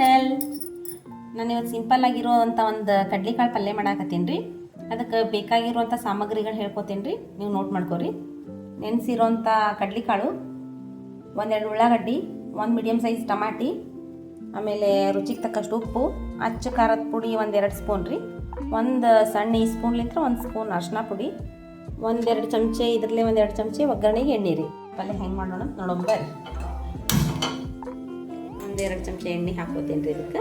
Channel. ನಾನು ಇವತ್ತು simple ಆಗಿರೋವಂಥ ಒಂದು ಕಡ್ಲೆಕಾಳು ಪಲ್ಯ ಮಾಡಾಕತ್ತೀನಿ ರೀ. ಅದಕ್ಕೆ ಬೇಕಾಗಿರುವಂಥ ಸಾಮಗ್ರಿಗಳು ಹೇಳ್ಕೊತೀನಿ ರೀ, ನೀವು ನೋಟ್ ಮಾಡ್ಕೊರಿ. ನೆನೆಸಿರೋಂಥ ಕಡ್ಲೆಕಾಳು, ಒಂದೆರಡು ಉಳ್ಳಾಗಡ್ಡಿ, ಒಂದು ಮೀಡಿಯಮ್ ಸೈಜ್ ಟಮಾಟಿ, ಆಮೇಲೆ ರುಚಿಗೆ ತಕ್ಕಷ್ಟು ಉಪ್ಪು, ಅಚ್ಚ ಖಾರದ ಪುಡಿ 1-2 ಸ್ಪೂನ್ ರೀ, ಒಂದು ಸಣ್ಣ ಸ್ಪೂನ್ಲಿಂತ್ರ 1 ಸ್ಪೂನ್ ಅರಿಶಿನ ಪುಡಿ, 1-2 ಚಮಚೆ ಇದರಲ್ಲೇ 1-2 ಚಮಚೆ ಒಗ್ಗರಣೆಗೆ ಎಣ್ಣೆ ರೀ. ಪಲ್ಯ ಹೆಂಗೆ ಮಾಡೋಣ ನೋಡೋಣ ಬರ್ರಿ. 1-2 ಚಮಚೆ ಎಣ್ಣೆ ಹಾಕೋತೀನಿ ರೀ. ಇದಕ್ಕೆ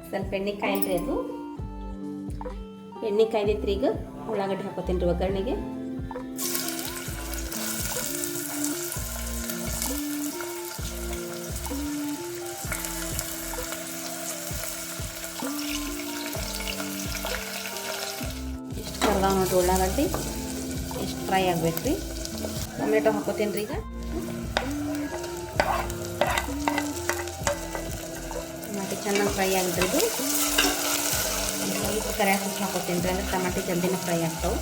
ಸ್ವಲ್ಪ ಎಣ್ಣೆ ಕಾಯಿಲ್ರಿ. ಅದು ಎಣ್ಣೆ ಕಾಯ್ದೈತ್ರಿ. ಈಗ ಉಳ್ಳಾಗಡ್ಡಿ ಹಾಕೋತೀನಿ ರೀ ಒಗ್ಗರಣೆಗೆ. ಇಷ್ಟು ಕರ್ದಾವ ನೋಡ್ರಿ ಉಳ್ಳಾಗಡ್ಡಿ, ಇಷ್ಟು ಫ್ರೈ ಆಗ್ಬೇಕು ರೀ. ಟೊಮೆಟೊ ಹಾಕೋತೀನಿ ರೀ. ಈಗ ಟಮಾಟಿ ಚೆನ್ನಾಗಿ ಫ್ರೈ ಆಗಿದ್ರಿ. ಇದು ಸ್ವಲ್ಪ ಕರಿಯಾಕ ಹಾಕೋತೀನಿ ರೀ, ಅಂದರೆ ಟಮಾಟಿ ಜಲ್ದಿನ ಫ್ರೈ ಆಗ್ತಾವೆ.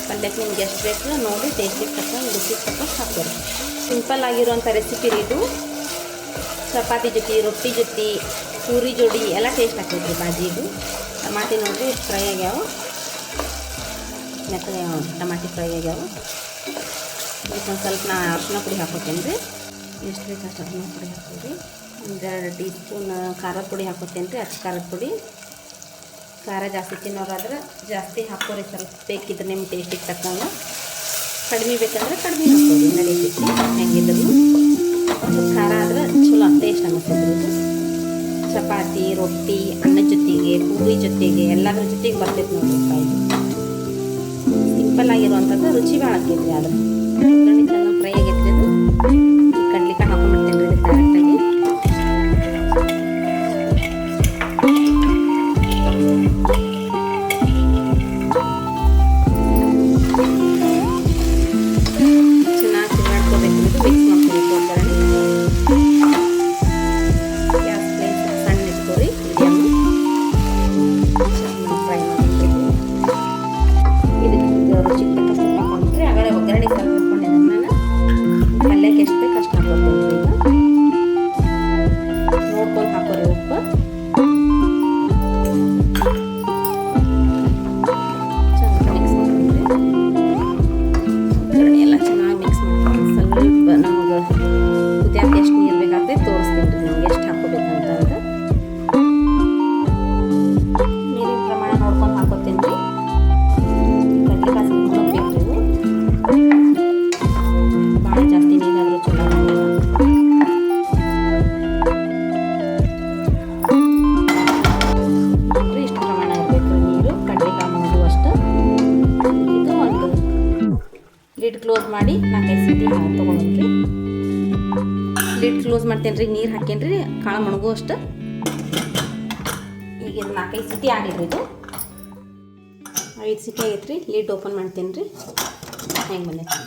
ಪಲ್ಯಕ್ಕೆ ನಿಮ್ಗೆ ಎಷ್ಟು ಬೇಕು ನೋಡಿ ಟೇಸ್ಟಿಗೆ ತಕ್ಕಂಗೆ ರುಚಿಗೆ ತಕ್ಕಂಗೆ ಹಾಕೋರಿ. ಸಿಂಪಲ್ ಆಗಿರುವಂಥ ರೆಸಿಪಿ ರೀ ಇದು. ಚಪಾತಿ ಜೊತೆ, ರೊಟ್ಟಿ ಜೊತೆ, ಪೂರಿ ಜೋಡಿ ಎಲ್ಲ ಟೇಸ್ಟ್ ಆಗ್ತೈತೆ ರೀ ಬಾಜಿದು. ಟಮಾಟಿ ನೋಡಿರಿ ಎಷ್ಟು ಫ್ರೈ ಆಗ್ಯಾವ, ಮೆತ್ತಗೆ ಟಮಾಟಿ ಫ್ರೈ ಆಗ್ಯಾವ. ಇದಕ್ಕೆ ಒಂದು ಸ್ವಲ್ಪ ನಾನು ಅರಿಶಿನ ಪುಡಿ ಹಾಕೋತೀನಿ ರೀ. ಎಷ್ಟು ಬೇಕು ಅಷ್ಟು ಅರಿಶಿನ ಪುಡಿ ಹಾಕೋರಿ. 1-2 ಟೀ ಸ್ಪೂನ್ ಖಾರದ ಪುಡಿ ಹಾಕೋತೀನಿ ರೀ, ಅಚ್ಚ ಖಾರದ ಪುಡಿ. ಖಾರ ಜಾಸ್ತಿ ತಿನ್ನೋರಾದ್ರೆ ಜಾಸ್ತಿ ಹಾಕೋರಿ, ಸ್ವಲ್ಪ ಬೇಕಿದ್ರೆ ನಿಮ್ಮ ಟೇಸ್ಟಿಗೆ ತಕ್ಕಂಗೆ. ಕಡಿಮೆ ಬೇಕಂದ್ರೆ ಕಡಿಮೆ ಹಾಕೋರಿ, ನಡೀತೈತಿ ಹೆಂಗಿದ್ರು. ಸ್ವಲ್ಪ ಖಾರ ಆದ್ರೆ ಚಲೋ ಟೇಸ್ಟ್ ಅನ್ನಿಸ್ತೈತಿ ಇದು. ಚಪಾತಿ, ರೊಟ್ಟಿ, ಅನ್ನದ ಜೊತೆಗೆ, ಪೂರಿ ಜೊತೆಗೆ ಎಲ್ಲದ್ರ ಜೊತೆಗೆ ಬರ್ತೈತೆ ನೋಡಿರಿ ಕಾಯಿ. ಸಿಂಪಲ್ ಆಗಿರುವಂಥದ್ದು ರುಚಿ ಭಾಳ ಆಕೈತಿ. ಆದ್ರೆ ಒಗ್ಗರಣೆ ಚೆನ್ನಾಗಿ ಫ್ರೈ ಆಗೈತ್ರಿ. ಅದು ಈ ಕಡ್ಲೆಕಾಳು ಹಾಕೊಂಡ್ಬಿಡ್ತೀನಿ ರೀ ಡೈರೆಕ್ಟಾಗಿ. ಚೆನ್ನಾಗಿ ತಿರ್ಗಾಡ್ಕೋಬೇಕು. ಇದು ಮಿಕ್ಸ್ ಮಾಡ್ಕೋಬೇಕು ಒಗ್ಗರಣೆ. ಗ್ಯಾಸ್ ಫ್ಲೇಮ್ ಸಣ್ಣ ಇಟ್ಕೋರಿ, ಮೀಡಿಯಮ್. ಚೆನ್ನಾಗಿ ಫ್ರೈ ಮಾಡಿರಿ. ಇದಕ್ಕೆ ರುಚಿಗೆ ತಕ್ಕಷ್ಟು ಹಾಕೊಂಡ್ರೆ ಆಗಲೇ ಒಗ್ಗರಣೆ ಸ್ವಲ್ಪ ಹಾಕೊಂಡಿದ್ದೆ ನಾನು. ಪಲ್ಯಕ್ಕೆ ಎಷ್ಟು ಬೇಕು ಅಷ್ಟು ಹಾಕೋತೀನಿ ರೀ. ಈಗ ನೋಡ್ಕೊಂಡು ಹಾಕೋರಿ ಉಪ್ಪು. ಚೆನ್ನಾಗಿ ಮಿಕ್ಸ್ ಮಾಡ್ಕೊಂಡ್ರಿ. ಒಗ್ಗರಣೆ ಎಲ್ಲ ಚೆನ್ನಾಗಿ ಮಿಕ್ಸ್ ಮಾಡ್ಕೊಂಡು ಸ್ವಲ್ಪ ನಮಗೆ ಕುದಿಯಾಕೆ ಎಷ್ಟು ನೀರು ಬೇಕಾಗ್ತದೆ ತೋರಿಸ್ತೀನಿ ರೀ ನಿಮ್ಗೆ ಎಷ್ಟು ಹಾಕೋಬೇಕಂತ. ನೀರಿನ ಪ್ರಮಾಣ ನೋಡ್ಕೊಂಡು ಹಾಕೋತೀನಿ ರೀ. ಕಡ್ಲೆಕಾಯಿ ಬೇಕು ರೀ. ಭಾಳ ಜಾಸ್ತಿ ನೀರಾದರೂ ಚಲೋ ಆಗಂಗಿಲ್ಲ. ಇಷ್ಟು ಪ್ರಮಾಣ ಇರಬೇಕು ನೀರು, ಕಡ್ಲೆಕಾಯಿ ಮುಳುಗುವಷ್ಟು. ಇದು ಒಂದು ಲಿಡ್ ಕ್ಲೋಸ್ ಮಾಡಿ 4-5 ಸೀಟಿ ತೊಗೊಂಡ್ರಿ. ಲಿಡ್ ಕ್ಲೋಸ್ ಮಾಡ್ತೇನೆ ರೀ, ನೀರು ಹಾಕೇನಿ ರೀ ಕಾಳು ಮುಳುಗುವಷ್ಟು. ಈಗ 4-5 ಸೀಟಿ ಆಗಿಡ್ರಿ. ಇದು 5 ಸೀಟಿ ಆಗೈತೆ ರೀ. ಲಿಡ್ ಓಪನ್ ಮಾಡ್ತೇನೆ ರೀ. ಹೆಂಗೆ ಬಂದೈತೆ